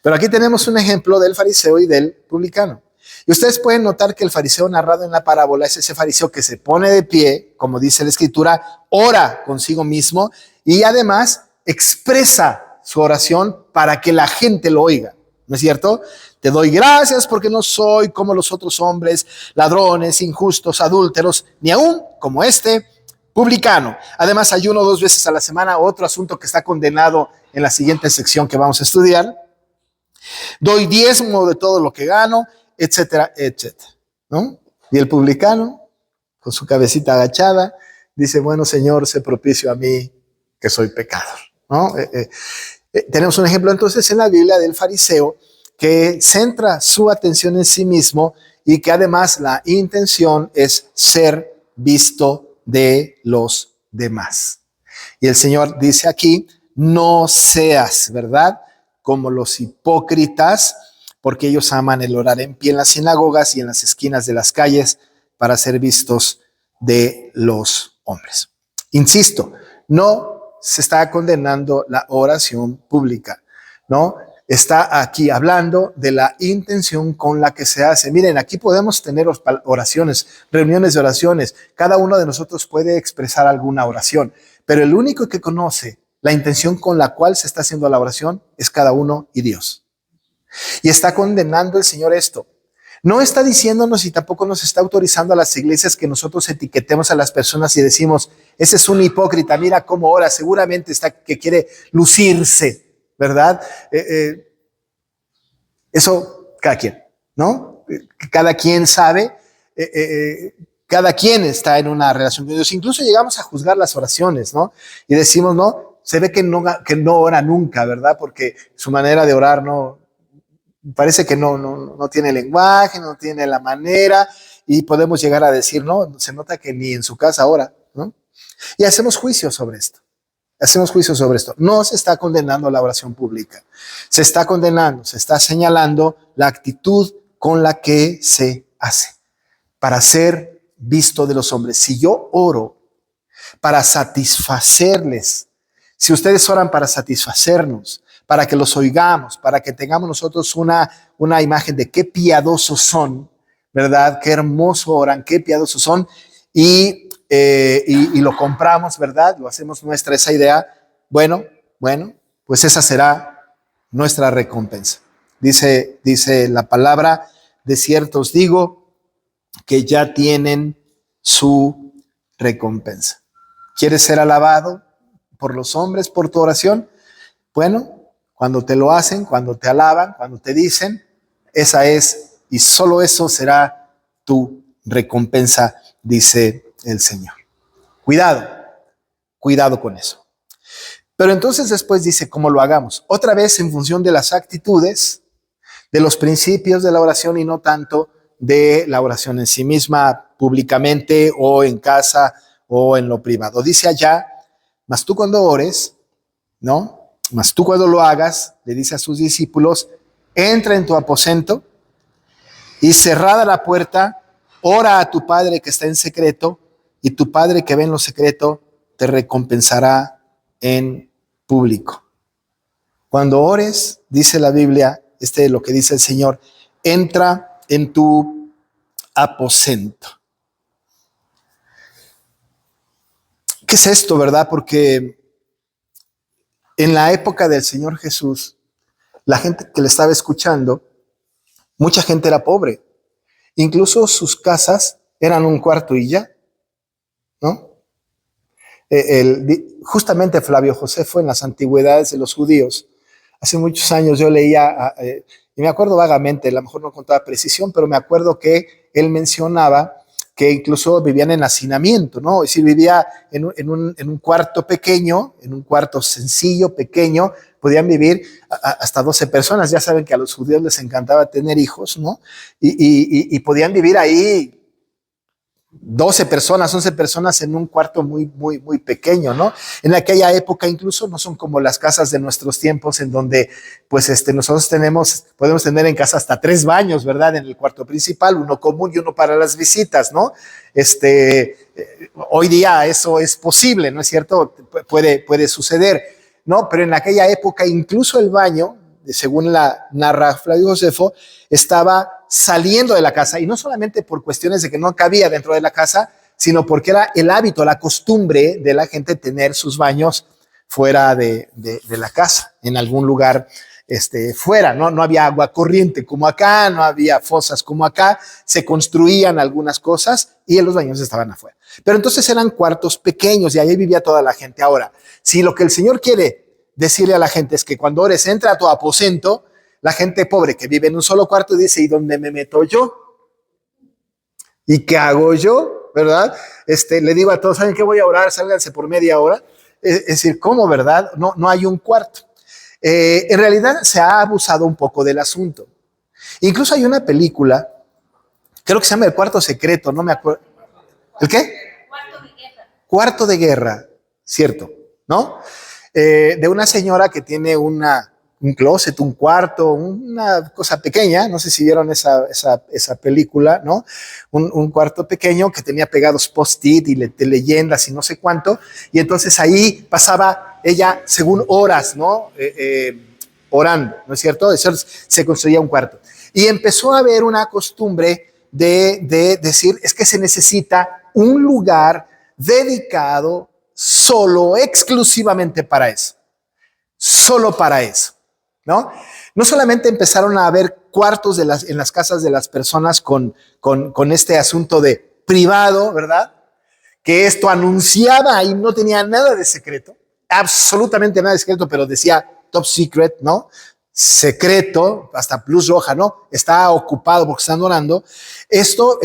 Pero aquí tenemos un ejemplo del fariseo y del publicano. Y ustedes pueden notar que el fariseo narrado en la parábola es ese fariseo que se pone de pie, como dice la Escritura, ora consigo mismo y además expresa su oración para que la gente lo oiga. ¿No es cierto? Te doy gracias porque no soy como los otros hombres, ladrones, injustos, adúlteros, ni aún como este publicano. Además, ayuno 2 veces a la semana, otro asunto que está condenado en la siguiente sección que vamos a estudiar. Doy diezmo de todo lo que gano, etcétera, etcétera, ¿no? Y el publicano, con su cabecita agachada, dice, bueno, Señor, sé propicio a mí, que soy pecador, ¿no? Tenemos un ejemplo entonces en la Biblia del fariseo que centra su atención en sí mismo y que además la intención es ser visto de los demás. Y el Señor dice aquí, no seas, ¿verdad?, como los hipócritas, porque ellos aman el orar en pie en las sinagogas y en las esquinas de las calles para ser vistos de los hombres. Insisto, no se está condenando la oración pública, ¿no? Está aquí hablando de la intención con la que se hace. Miren, aquí podemos tener oraciones, reuniones de oraciones. Cada uno de nosotros puede expresar alguna oración, pero el único que conoce la intención con la cual se está haciendo la oración es cada uno y Dios. Y está condenando el Señor esto. No está diciéndonos y tampoco nos está autorizando a las iglesias que nosotros etiquetemos a las personas y decimos, ese es un hipócrita, mira cómo ora, seguramente está que quiere lucirse, ¿verdad? Eso cada quien, ¿no? Cada quien sabe, cada quien está en una relación con Dios. Incluso llegamos a juzgar las oraciones, ¿no? Y decimos, no, se ve que no ora nunca, ¿verdad? Porque su manera de orar no, parece que no tiene lenguaje, no tiene la manera, y podemos llegar a decir, no, se nota que ni en su casa ora, ¿no? Y hacemos juicio sobre esto. No se está condenando la oración pública. Se está condenando, se está señalando la actitud con la que se hace para ser visto de los hombres. Si yo oro para satisfacerles, si ustedes oran para satisfacernos, para que los oigamos, para que tengamos nosotros una imagen de qué piadosos son, ¿verdad? Qué hermoso oran, qué piadosos son, y lo compramos, ¿verdad? Lo hacemos nuestra esa idea. Bueno, pues esa será nuestra recompensa. Dice la palabra, de cierto os digo que ya tienen su recompensa. ¿Quieres ser alabado por los hombres por tu oración? Bueno, cuando te lo hacen, cuando te alaban, cuando te dicen, esa es, y solo eso será tu recompensa, dice el Señor. Cuidado, cuidado con eso. Pero entonces después dice cómo lo hagamos. Otra vez en función de las actitudes, de los principios de la oración y no tanto de la oración en sí misma, públicamente o en casa o en lo privado. Dice allá, mas tú cuando ores, ¿no? Mas tú cuando lo hagas, le dice a sus discípulos, entra en tu aposento y cerrada la puerta, ora a tu Padre que está en secreto y tu Padre que ve en lo secreto te recompensará en público. Cuando ores, dice la Biblia, es lo que dice el Señor, entra en tu aposento. ¿Qué es esto, verdad? Porque en la época del Señor Jesús, la gente que le estaba escuchando, mucha gente era pobre. Incluso sus casas eran un cuarto y ya, ¿no? Justamente Flavio Josefo en las antigüedades de los judíos, hace muchos años yo leía, y me acuerdo vagamente, a lo mejor no con toda precisión, pero me acuerdo que él mencionaba que incluso vivían en hacinamiento, ¿no? Es decir, vivía en un cuarto pequeño, en un cuarto sencillo, pequeño, podían vivir hasta 12 personas. Ya saben que a los judíos les encantaba tener hijos, ¿no? Y podían vivir ahí 12 personas, 11 personas en un cuarto muy, muy, muy pequeño, ¿no? En aquella época incluso no son como las casas de nuestros tiempos en donde, pues, nosotros podemos tener en casa hasta 3 baños, ¿verdad? En el cuarto principal, uno común y uno para las visitas, ¿no? Hoy día eso es posible, ¿no es cierto? Puede suceder, ¿no? Pero en aquella época incluso el baño, según la narra Flavio Josefo, estaba saliendo de la casa, y no solamente por cuestiones de que no cabía dentro de la casa, sino porque era el hábito, la costumbre de la gente tener sus baños fuera de la casa, en algún lugar fuera, ¿no? No había agua corriente como acá, no había fosas como acá, se construían algunas cosas y los baños estaban afuera. Pero entonces eran cuartos pequeños y ahí vivía toda la gente. Ahora, si lo que el Señor quiere decirle a la gente es que cuando ores, entra a tu aposento, la gente pobre que vive en un solo cuarto dice, ¿y dónde me meto yo? ¿Y qué hago yo? ¿Verdad? Le digo a todos, ¿saben qué? Voy a orar, sálganse por media hora. Es decir, ¿cómo, verdad? No hay un cuarto. En realidad se ha abusado un poco del asunto. Incluso hay una película, creo que se llama El Cuarto Secreto, no me acuerdo. ¿El qué? Cuarto de guerra. Cuarto de guerra, cierto, ¿no? De una señora que tiene un closet, un cuarto, una cosa pequeña, no sé si vieron esa película, ¿no? Un cuarto pequeño que tenía pegados post-it y leyendas y no sé cuánto, y entonces ahí pasaba ella según horas, ¿no? Orando, ¿no es cierto? Eso se construía un cuarto. Y empezó a haber una costumbre de decir, es que se necesita un lugar dedicado solo, exclusivamente para eso, solo para eso, ¿no? No solamente empezaron a haber cuartos en las casas de las personas con este asunto de privado, ¿verdad? Que esto anunciaba y no tenía nada de secreto, absolutamente nada de secreto, pero decía top secret, ¿no? Secreto, hasta plus roja, ¿no? Está ocupado porque están orando. Esto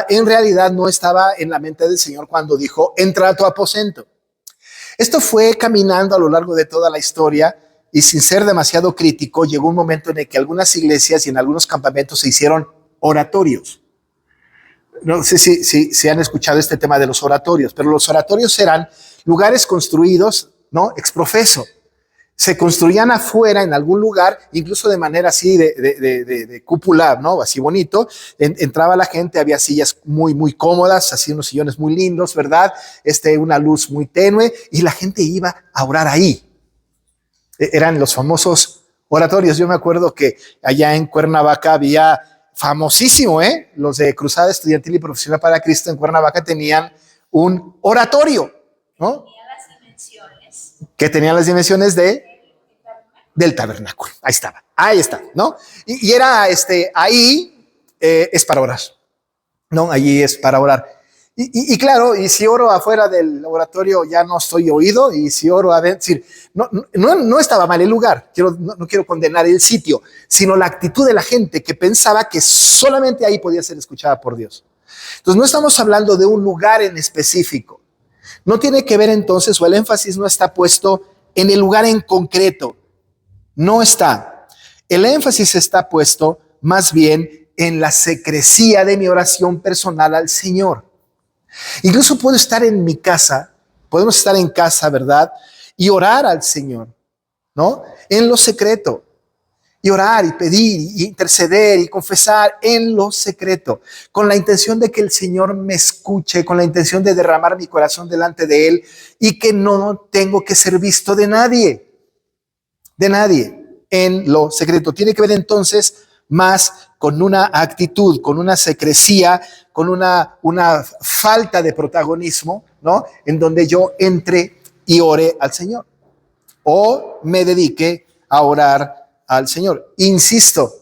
en realidad no estaba en la mente del Señor cuando dijo, entra a tu aposento. Esto fue caminando a lo largo de toda la historia y sin ser demasiado crítico, llegó un momento en el que algunas iglesias y en algunos campamentos se hicieron oratorios. No sé si han escuchado este tema de los oratorios, pero los oratorios eran lugares construidos, ¿no? Ex profeso. Se construían afuera en algún lugar, incluso de manera así de cúpula, ¿no? Así bonito. Entraba la gente, había sillas muy, muy cómodas, así unos sillones muy lindos, ¿verdad? Una luz muy tenue y la gente iba a orar ahí. Eran los famosos oratorios. Yo me acuerdo que allá en Cuernavaca había famosísimo, los de Cruzada Estudiantil y Profesional para Cristo en Cuernavaca tenían un oratorio, ¿no? Que tenían las dimensiones del tabernáculo. Ahí está, ¿no? Y era ahí es para orar. ¿no? Allí es para orar. Y claro, y si oro afuera del oratorio ya no estoy oído, y si oro adentro, no estaba mal el lugar, no quiero condenar el sitio, sino la actitud de la gente que pensaba que solamente ahí podía ser escuchada por Dios. Entonces no estamos hablando de un lugar en específico. No tiene que ver entonces, o el énfasis no está puesto en el lugar en concreto. No está. El énfasis está puesto más bien en la secrecía de mi oración personal al Señor. Incluso puedo estar en mi casa, podemos estar en casa, ¿verdad? Y orar al Señor, ¿no? En lo secreto. Y orar y pedir y interceder y confesar en lo secreto, con la intención de que el Señor me escuche, con la intención de derramar mi corazón delante de Él y que no tengo que ser visto de nadie, en lo secreto. Tiene que ver entonces más con una actitud, con una secrecía, con una falta de protagonismo, ¿no? En donde yo entre y ore al Señor o me dedique a orar al Señor. Insisto,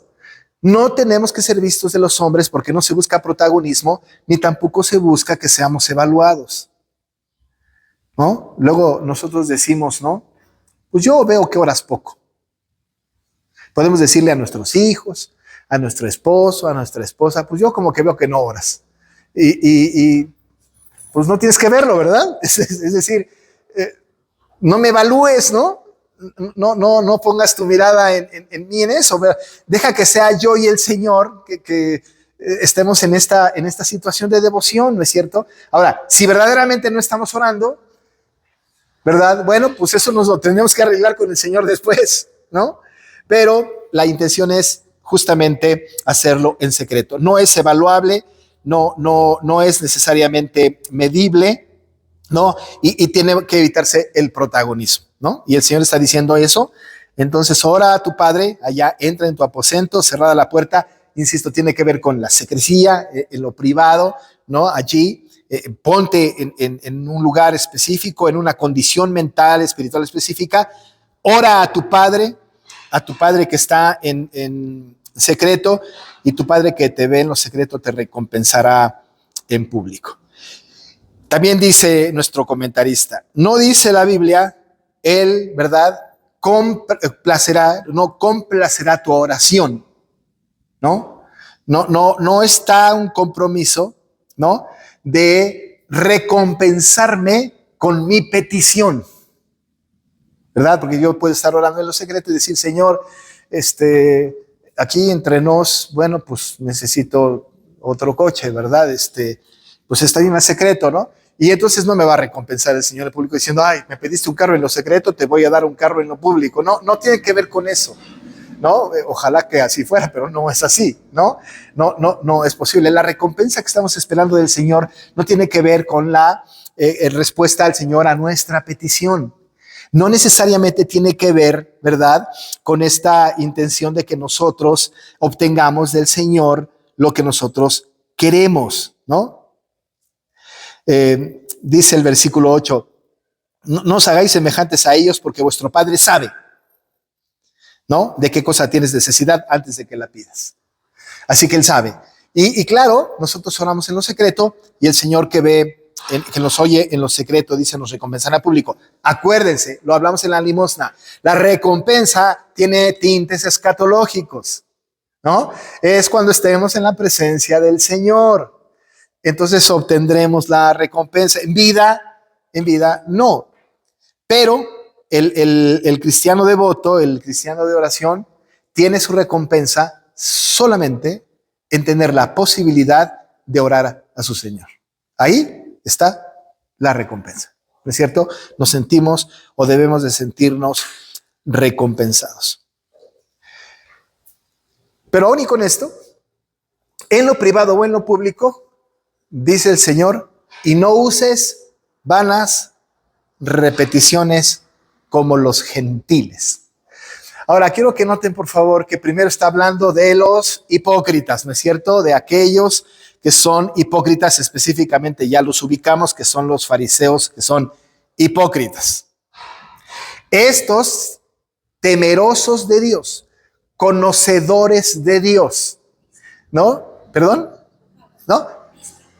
no tenemos que ser vistos de los hombres porque no se busca protagonismo, ni tampoco se busca que seamos evaluados, ¿no? Luego nosotros decimos, ¿no? Pues yo veo que oras poco. Podemos decirle a nuestros hijos, a nuestro esposo, a nuestra esposa, pues yo como que veo que no oras. Y pues no tienes que verlo, ¿verdad? Es decir, no me evalúes, ¿no? No pongas tu mirada en mí en eso. Deja que sea yo y el Señor que estemos en esta situación de devoción, ¿no es cierto? Ahora, si verdaderamente no estamos orando, ¿verdad? Bueno, pues eso nos lo tenemos que arreglar con el Señor después, ¿no? Pero la intención es justamente hacerlo en secreto. No es evaluable, no es necesariamente medible, ¿no? Y tiene que evitarse el protagonismo, ¿no? Y el Señor está diciendo eso. Entonces ora a tu Padre, allá entra en tu aposento, cerrada la puerta. Insisto, tiene que ver con la secrecía, en lo privado, ¿no? Allí ponte en un lugar específico, en una condición mental, espiritual específica. Ora a tu Padre que está en secreto, y tu Padre que te ve en lo secreto te recompensará en público. También dice nuestro comentarista, no dice la Biblia, Él, ¿verdad? No complacerá tu oración, ¿no? No está un compromiso, ¿no? De recompensarme con mi petición, ¿verdad? Porque yo puedo estar orando en lo secreto y decir, Señor, aquí entre nos, bueno, pues necesito otro coche, ¿verdad? Pues está bien en secreto, ¿no? Y entonces no me va a recompensar el Señor en público diciendo, ay, me pediste un carro en lo secreto, te voy a dar un carro en lo público. No tiene que ver con eso, ¿no? Ojalá que así fuera, pero no es así, ¿no? No es posible. La recompensa que estamos esperando del Señor no tiene que ver con la respuesta al Señor a nuestra petición. No necesariamente tiene que ver, ¿verdad?, con esta intención de que nosotros obtengamos del Señor lo que nosotros queremos, ¿no? Dice el versículo 8, no os hagáis semejantes a ellos porque vuestro Padre sabe, ¿no?, de qué cosa tienes necesidad antes de que la pidas. Así que Él sabe. Y claro, nosotros oramos en lo secreto y el Señor que ve, que nos oye en lo secreto, dice, nos recompensará al público. Acuérdense, lo hablamos en la limosna, la recompensa tiene tintes escatológicos, ¿no? Es cuando estemos en la presencia del Señor. Entonces obtendremos la recompensa. En vida no. Pero el cristiano devoto, el cristiano de oración, tiene su recompensa solamente en tener la posibilidad de orar a su Señor. Ahí está la recompensa, ¿no es cierto? Nos sentimos o debemos de sentirnos recompensados. Pero aún y con esto, en lo privado o en lo público, dice el Señor, y no uses vanas repeticiones como los gentiles. Ahora, quiero que noten, por favor, que primero está hablando de los hipócritas, ¿no es cierto? De aquellos que son hipócritas, específicamente ya los ubicamos, que son los fariseos, que son hipócritas. Estos temerosos de Dios, conocedores de Dios, ¿no? ¿Perdón? ¿No?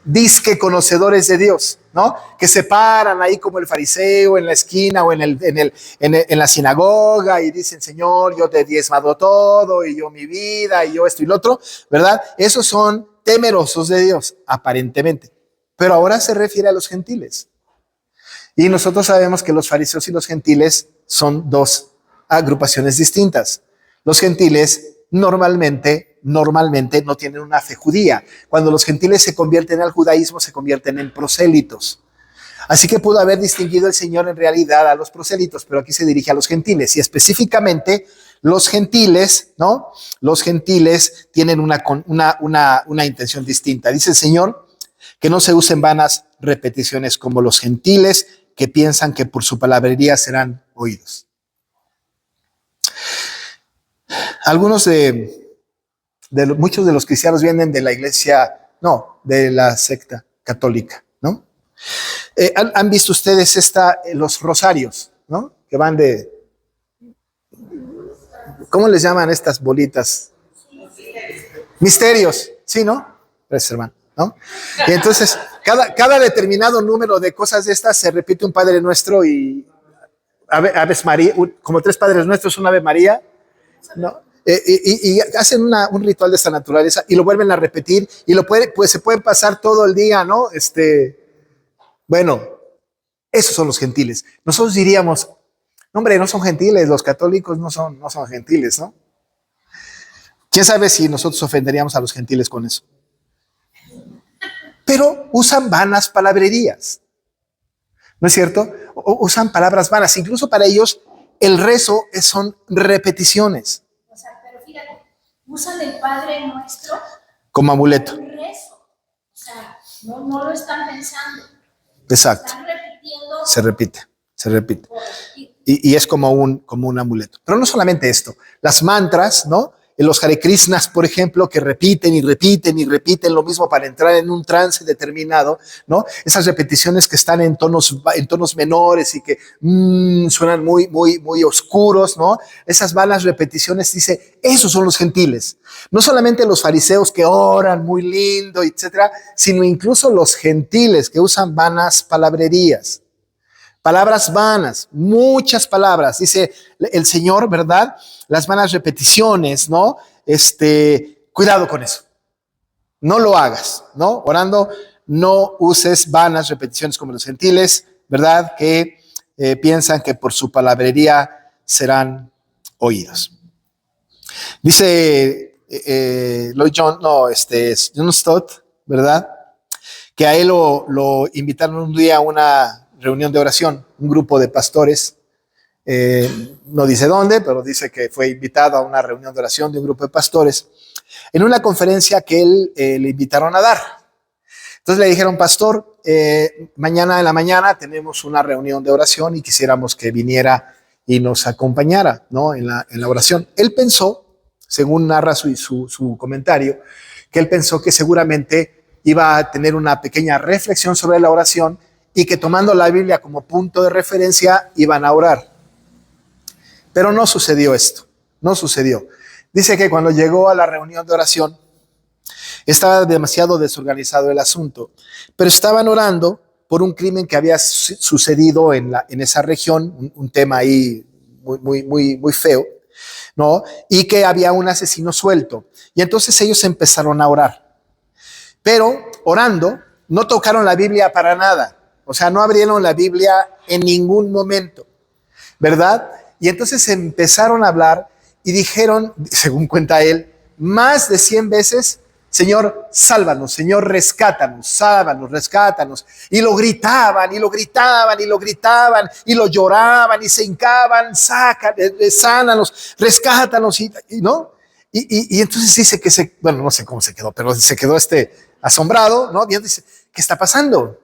disque conocedores de Dios, ¿no? Que se paran ahí como el fariseo en la esquina o en la sinagoga y dicen, Señor, yo te he diezmado todo y yo mi vida y yo esto y lo otro, ¿verdad? Esos son temerosos de Dios, aparentemente. Pero ahora se refiere a los gentiles. Y nosotros sabemos que los fariseos y los gentiles son dos agrupaciones distintas. Los gentiles normalmente no tienen una fe judía. Cuando los gentiles se convierten al judaísmo, se convierten en prosélitos. Así que pudo haber distinguido el Señor en realidad a los prosélitos, pero aquí se dirige a los gentiles y específicamente los gentiles, ¿no? Los gentiles tienen una intención distinta. Dice el Señor que no se usen vanas repeticiones como los gentiles que piensan que por su palabrería serán oídos. Algunos muchos de los cristianos vienen de la iglesia, no, de la secta católica, ¿no? ¿Han visto ustedes los rosarios, ¿no? Que van ¿cómo les llaman estas bolitas? Misterios, ¿sí, no? Gracias, hermano, ¿no? Y entonces, cada determinado número de cosas de estas se repite un Padre Nuestro y Aves María, como 3 Padres Nuestros, una Ave María, ¿no? Y hacen un ritual de esta naturaleza y lo vuelven a repetir y pues se pueden pasar todo el día, ¿no? Bueno, esos son los gentiles. Nosotros diríamos, hombre, no son gentiles, los católicos no son gentiles, ¿no? ¿Quién sabe si nosotros ofenderíamos a los gentiles con eso? Pero usan vanas palabrerías, ¿no es cierto? Usan palabras vanas, incluso para ellos el rezo son repeticiones. O sea, pero fíjate, usan el Padre Nuestro como amuleto. Un rezo. O sea, no lo están pensando. Exacto. Están repitiendo. Se repite. Y es como un amuleto. Pero no solamente esto, las mantras, ¿no? Los Hare Krishnas, por ejemplo, que repiten y repiten y repiten lo mismo para entrar en un trance determinado, ¿no? Esas repeticiones que están en tonos menores y que suenan muy, muy, muy oscuros, ¿no? Esas vanas repeticiones, dice, esos son los gentiles. No solamente los fariseos que oran muy lindo, etcétera, sino incluso los gentiles que usan vanas palabrerías. Palabras vanas, muchas palabras, dice el Señor, ¿verdad? Las vanas repeticiones, ¿no? Cuidado con eso. No lo hagas, ¿no? Orando, no uses vanas repeticiones como los gentiles, ¿verdad? Que piensan que por su palabrería serán oídos. Dice John Stott, ¿verdad? Que a él lo invitaron un día a una reunión de oración, un grupo de pastores, no dice dónde, pero dice que fue invitado a una reunión de oración de un grupo de pastores, en una conferencia que él le invitaron a dar. Entonces le dijeron, pastor, mañana en la mañana tenemos una reunión de oración y quisiéramos que viniera y nos acompañara, ¿no? en la oración. Él pensó, según narra su comentario, que él pensó que seguramente iba a tener una pequeña reflexión sobre la oración y que tomando la Biblia como punto de referencia iban a orar. Pero no sucedió esto, no sucedió. Dice que cuando llegó a la reunión de oración estaba demasiado desorganizado el asunto, pero estaban orando por un crimen que había sucedido en esa región, un tema ahí muy, muy, muy, muy feo, ¿no? Y que había un asesino suelto. Y entonces ellos empezaron a orar. Pero orando, no tocaron la Biblia para nada. O sea, no abrieron la Biblia en ningún momento, ¿verdad? Y entonces empezaron a hablar y dijeron, según cuenta él, más de 100 veces, Señor, sálvanos, Señor, rescátanos, sálvanos, rescátanos. Y lo gritaban, y lo gritaban, y lo gritaban, y lo lloraban, y se hincaban, sánanos, rescátanos, ¿no? Y entonces dice que bueno, no sé cómo se quedó, pero se quedó asombrado, ¿no? Y él dice, ¿qué está pasando?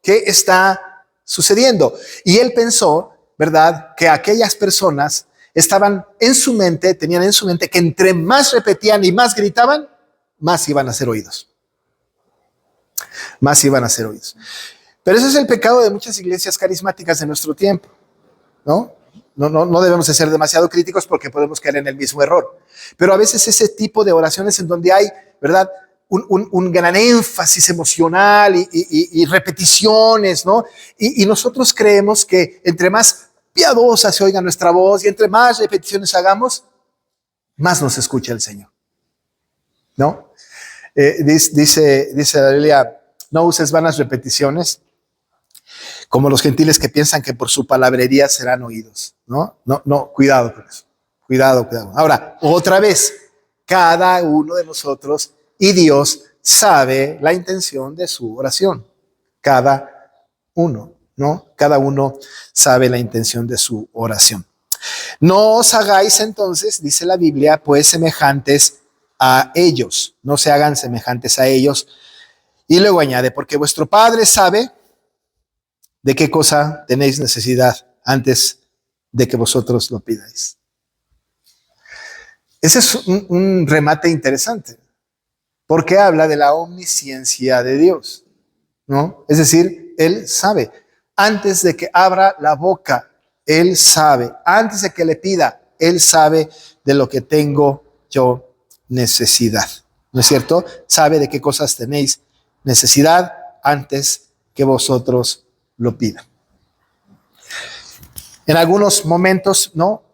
¿Qué está sucediendo? Y él pensó, ¿verdad?, que aquellas personas tenían en su mente que entre más repetían y más gritaban, más iban a ser oídos. Más iban a ser oídos. Pero ese es el pecado de muchas iglesias carismáticas de nuestro tiempo, ¿no? No debemos de ser demasiado críticos porque podemos caer en el mismo error. Pero a veces ese tipo de oraciones en donde hay, ¿verdad?, un gran énfasis emocional y repeticiones, ¿no? Y nosotros creemos que entre más piadosa se oiga nuestra voz y entre más repeticiones hagamos, más nos escucha el Señor, ¿no? Dice la Biblia, no uses vanas repeticiones como los gentiles que piensan que por su palabrería serán oídos, ¿no? No, cuidado con eso. Cuidado. Ahora, otra vez, cada uno de nosotros y Dios sabe la intención de su oración. Cada uno, ¿no? Cada uno sabe la intención de su oración. No os hagáis entonces, dice la Biblia, pues semejantes a ellos. No se hagan semejantes a ellos. Y luego añade, porque vuestro Padre sabe de qué cosa tenéis necesidad antes de que vosotros lo pidáis. Ese es un remate interesante, porque habla de la omnisciencia de Dios, ¿no? Es decir, Él sabe. Antes de que abra la boca, Él sabe. Antes de que le pida, Él sabe de lo que tengo yo necesidad. ¿No es cierto? Sabe de qué cosas tenéis necesidad antes que vosotros lo pidan. En algunos momentos, ¿no?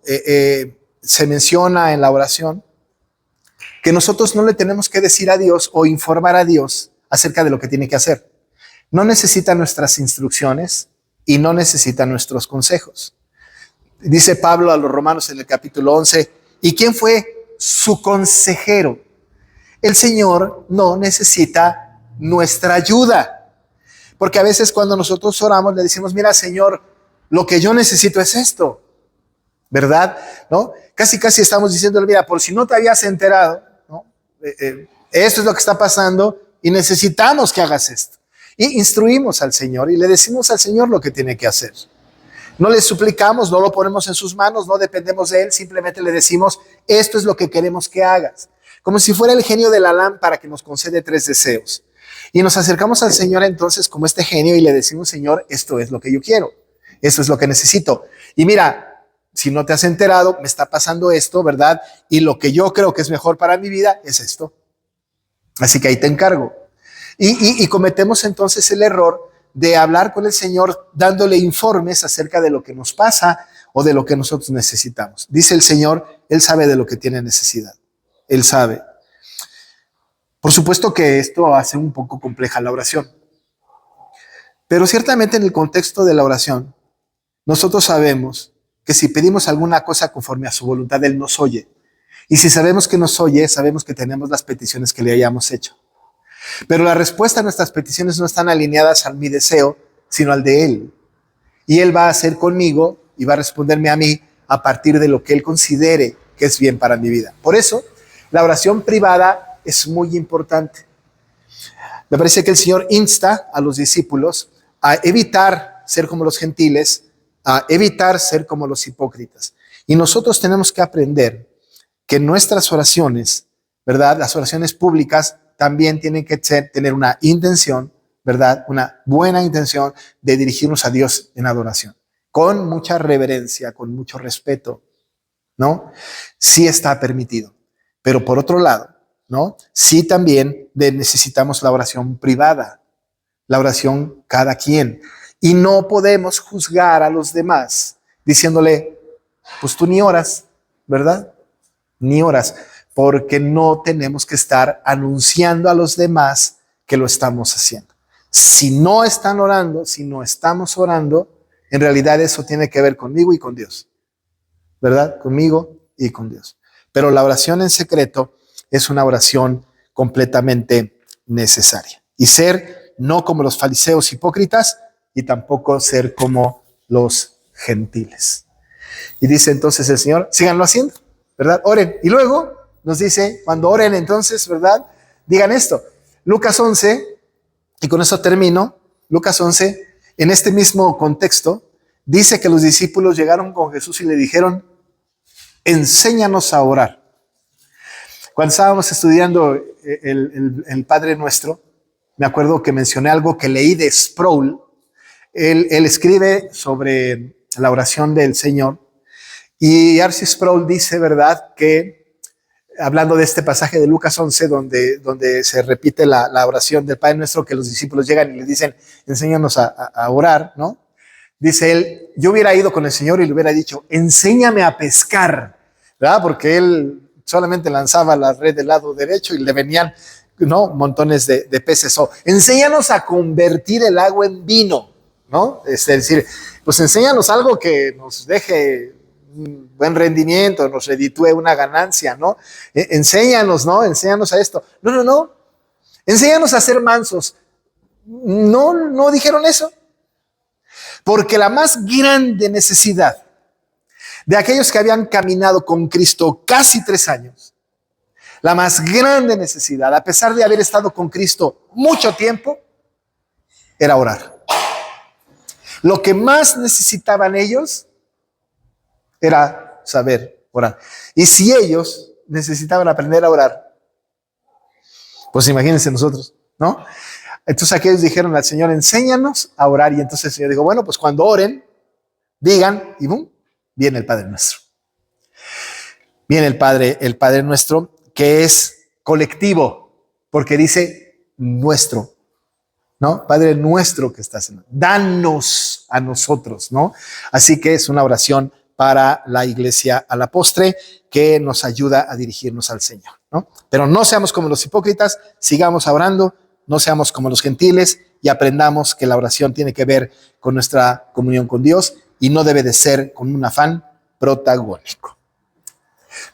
Se menciona en la oración que nosotros no le tenemos que decir a Dios o informar a Dios acerca de lo que tiene que hacer. No necesita nuestras instrucciones y no necesita nuestros consejos. Dice Pablo a los Romanos en el capítulo 11, ¿y quién fue su consejero? El Señor no necesita nuestra ayuda. Porque a veces cuando nosotros oramos le decimos, mira Señor, lo que yo necesito es esto, ¿verdad? ¿No? Casi estamos diciéndole, mira, por si no te habías enterado, ¿no? Esto es lo que está pasando y necesitamos que hagas esto. Y instruimos al Señor y le decimos al Señor lo que tiene que hacer. No le suplicamos, no lo ponemos en sus manos, no dependemos de Él, simplemente le decimos, esto es lo que queremos que hagas. Como si fuera el genio de la lámpara que nos concede 3 deseos. Y nos acercamos al Señor entonces como este genio y le decimos, Señor, esto es lo que yo quiero, esto es lo que necesito. Y mira, si no te has enterado, me está pasando esto, ¿verdad? Y lo que yo creo que es mejor para mi vida es esto. Así que ahí te encargo. Y cometemos entonces el error de hablar con el Señor dándole informes acerca de lo que nos pasa o de lo que nosotros necesitamos. Dice el Señor, Él sabe de lo que tiene necesidad. Él sabe. Por supuesto que esto hace un poco compleja la oración. Pero ciertamente en el contexto de la oración, nosotros sabemos que si pedimos alguna cosa conforme a su voluntad, Él nos oye. Y si sabemos que nos oye, sabemos que tenemos las peticiones que le hayamos hecho. Pero la respuesta a nuestras peticiones no están alineadas a mi deseo, sino al de Él. Y Él va a hacer conmigo y va a responderme a mí a partir de lo que Él considere que es bien para mi vida. Por eso, la oración privada es muy importante. Me parece que el Señor insta a los discípulos a evitar ser como los gentiles, a evitar ser como los hipócritas. Y nosotros tenemos que aprender que nuestras oraciones, ¿verdad? Las oraciones públicas también tienen que tener una intención, ¿verdad? Una buena intención de dirigirnos a Dios en adoración, con mucha reverencia, con mucho respeto, ¿no? Sí está permitido. Pero por otro lado, ¿no? Sí también necesitamos la oración privada, la oración cada quien. Y no podemos juzgar a los demás diciéndole, pues tú ni oras, ¿verdad? Ni oras, porque no tenemos que estar anunciando a los demás que lo estamos haciendo. Si no están orando, si no estamos orando, en realidad eso tiene que ver conmigo y con Dios, ¿verdad? Conmigo y con Dios. Pero la oración en secreto es una oración completamente necesaria. Y ser no como los fariseos hipócritas y tampoco ser como los gentiles. Y dice entonces el Señor, síganlo haciendo, ¿verdad? Oren. Y luego nos dice, cuando oren entonces, ¿verdad? Digan esto. Lucas 11, y con eso termino, Lucas 11, en este mismo contexto, dice que los discípulos llegaron con Jesús y le dijeron, enséñanos a orar. Cuando estábamos estudiando el Padre Nuestro, me acuerdo que mencioné algo que leí de Sproul. Él escribe sobre la oración del Señor y R.C. Sproul dice, ¿verdad?, que hablando de este pasaje de Lucas 11, donde se repite la oración del Padre Nuestro, que los discípulos llegan y le dicen, enséñanos a orar, ¿no? Dice él, yo hubiera ido con el Señor y le hubiera dicho, enséñame a pescar, ¿verdad? Porque él solamente lanzaba la red del lado derecho y le venían, ¿no? Montones de peces. O enséñanos a convertir el agua en vino, ¿no? Es decir, pues enséñanos algo que nos deje un buen rendimiento, nos reditúe una ganancia, ¿no? Enséñanos, ¿no? Enséñanos a esto. No. Enséñanos a ser mansos. No dijeron eso. Porque la más grande necesidad de aquellos que habían caminado con Cristo casi 3 años, la más grande necesidad, a pesar de haber estado con Cristo mucho tiempo, era orar. Lo que más necesitaban ellos era saber orar. Y si ellos necesitaban aprender a orar, pues imagínense nosotros, ¿no? Entonces aquellos dijeron al Señor, enséñanos a orar. Y entonces el Señor dijo, bueno, pues cuando oren, digan, y boom, viene el Padre Nuestro. Viene el Padre Nuestro, que es colectivo, porque dice nuestro, ¿no? Padre nuestro que estás en, danos a nosotros, ¿no? Así que es una oración para la iglesia a la postre que nos ayuda a dirigirnos al Señor, ¿no? Pero no seamos como los hipócritas, sigamos orando, no seamos como los gentiles y aprendamos que la oración tiene que ver con nuestra comunión con Dios y no debe de ser con un afán protagónico.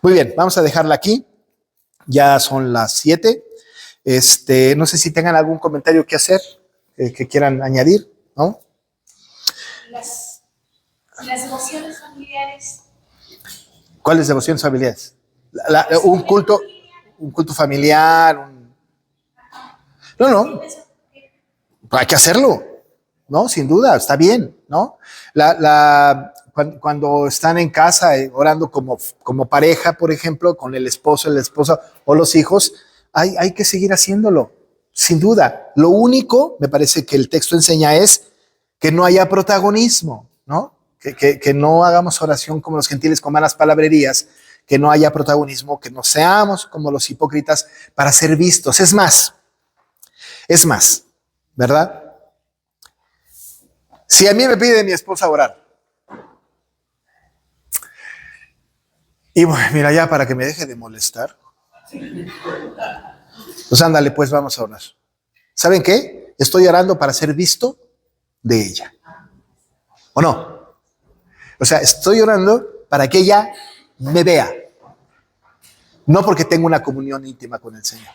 Muy bien, vamos a dejarla aquí. Ya son las 7. No sé si tengan algún comentario que hacer, que quieran añadir, ¿no? Las devociones familiares. ¿Cuáles devociones familiares? Un culto familiar. No, hay que hacerlo, ¿no? Sin duda, está bien, ¿no? Cuando están en casa orando como pareja, por ejemplo, con el esposo, la esposa o los hijos, hay que seguir haciéndolo, sin duda. Lo único, me parece que el texto enseña es que no haya protagonismo, ¿no? Que no hagamos oración como los gentiles con malas palabrerías, que no haya protagonismo, que no seamos como los hipócritas para ser vistos. Es más, ¿verdad? Si a mí me pide mi esposa orar, y bueno, mira, ya para que me deje de molestar, pues ándale, pues vamos a orar. ¿Saben qué? Estoy orando para ser visto de ella. ¿O no? O sea, estoy orando para que ella me vea. No porque tengo una comunión íntima con el Señor.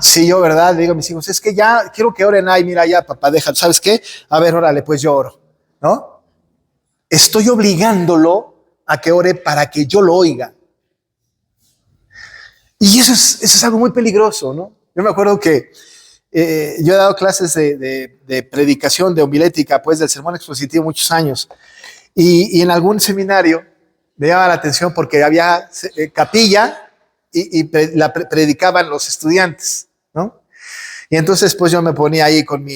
Si yo, ¿verdad? Le digo a mis hijos, es que ya quiero que oren. Ay, mira, ya, papá, déjalo. ¿Sabes qué? A ver, órale, pues yo oro. ¿No? Estoy obligándolo a que ore para que yo lo oiga. Y eso es algo muy peligroso, ¿no? Yo me acuerdo que yo he dado clases de predicación, de homilética, pues del sermón expositivo muchos años. Y en algún seminario me llamaba la atención porque había capilla y la predicaban los estudiantes, ¿no? Y entonces pues yo me ponía ahí con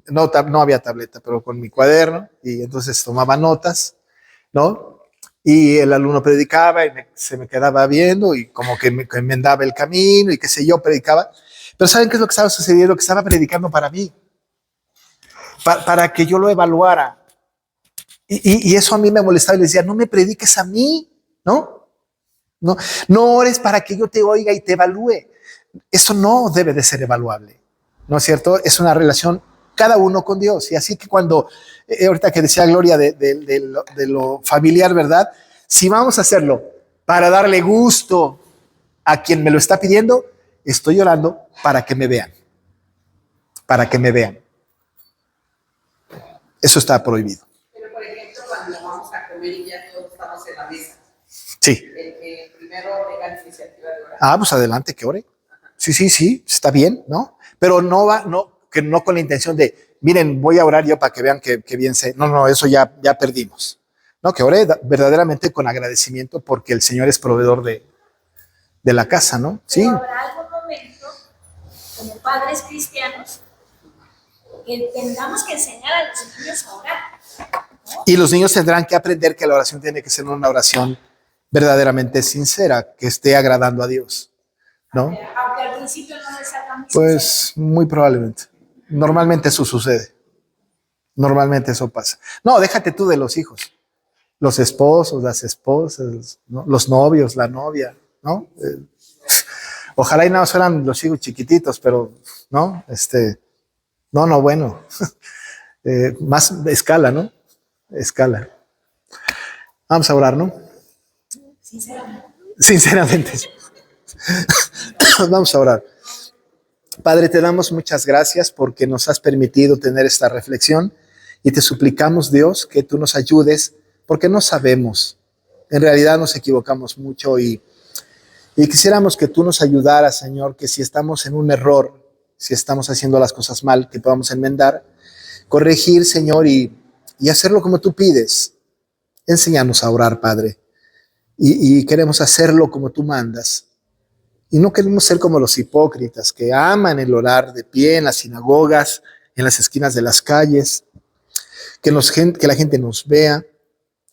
no había tableta, pero con mi cuaderno, y entonces tomaba notas, ¿no? Y el alumno predicaba y se me quedaba viendo y como que me enmendaba el camino y qué sé yo, predicaba. Pero ¿saben qué es lo que estaba sucediendo? Que estaba predicando para mí, para que yo lo evaluara. Y eso a mí me molestaba y le decía, no me prediques a mí, ¿no? No ores para que yo te oiga y te evalúe. Eso no debe de ser evaluable, ¿no es cierto? Es una relación cada uno con Dios. Y así que cuando, ahorita que decía Gloria de lo familiar, ¿verdad? Si vamos a hacerlo para darle gusto a quien me lo está pidiendo, estoy orando para que me vean. Para que me vean. Eso está prohibido. Pero, por ejemplo, cuando vamos a comer y ya todos estamos en la mesa. Sí. El primero tenga la iniciativa de orar. Pues adelante, que ore. Sí, está bien, ¿no? Pero que no con la intención de, miren, voy a orar yo para que vean que bien sé. No, eso ya perdimos. No, que ore verdaderamente con agradecimiento porque el Señor es proveedor de la casa, ¿no? Sí. Pero habrá algún momento, como padres cristianos, que tengamos que enseñar a los niños a orar, ¿no? Y los niños tendrán que aprender que la oración tiene que ser una oración verdaderamente sincera, que esté agradando a Dios, ¿no? Aunque al principio no les haga muy Pues muy probablemente. Normalmente eso sucede. Normalmente eso pasa. No, déjate tú de los hijos. Los esposos, las esposas, ¿no? Los novios, la novia, ¿no? Ojalá y nada más fueran los hijos chiquititos, pero, ¿no? No, bueno. Más escala, ¿no? Escala. Vamos a orar, ¿no? sinceramente. Sinceramente. Vamos a orar. Padre, te damos muchas gracias porque nos has permitido tener esta reflexión y te suplicamos, Dios, que tú nos ayudes porque no sabemos. En realidad nos equivocamos mucho y quisiéramos que tú nos ayudaras, Señor, que si estamos en un error, si estamos haciendo las cosas mal, que podamos enmendar, corregir, Señor, y hacerlo como tú pides. Enséñanos a orar, Padre, y queremos hacerlo como tú mandas. Y no queremos ser como los hipócritas que aman el orar de pie en las sinagogas, en las esquinas de las calles, que la gente nos vea.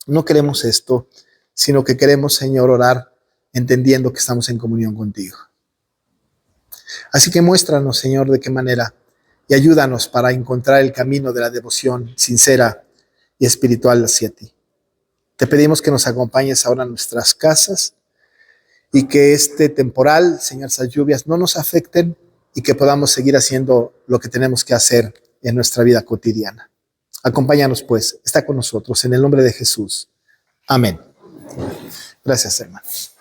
No queremos esto, sino que queremos, Señor, orar entendiendo que estamos en comunión contigo. Así que muéstranos, Señor, de qué manera y ayúdanos para encontrar el camino de la devoción sincera y espiritual hacia ti. Te pedimos que nos acompañes ahora en nuestras casas y que este temporal, Señor, esas lluvias no nos afecten y que podamos seguir haciendo lo que tenemos que hacer en nuestra vida cotidiana. Acompáñanos, pues, está con nosotros en el nombre de Jesús. Amén. Gracias, hermanos.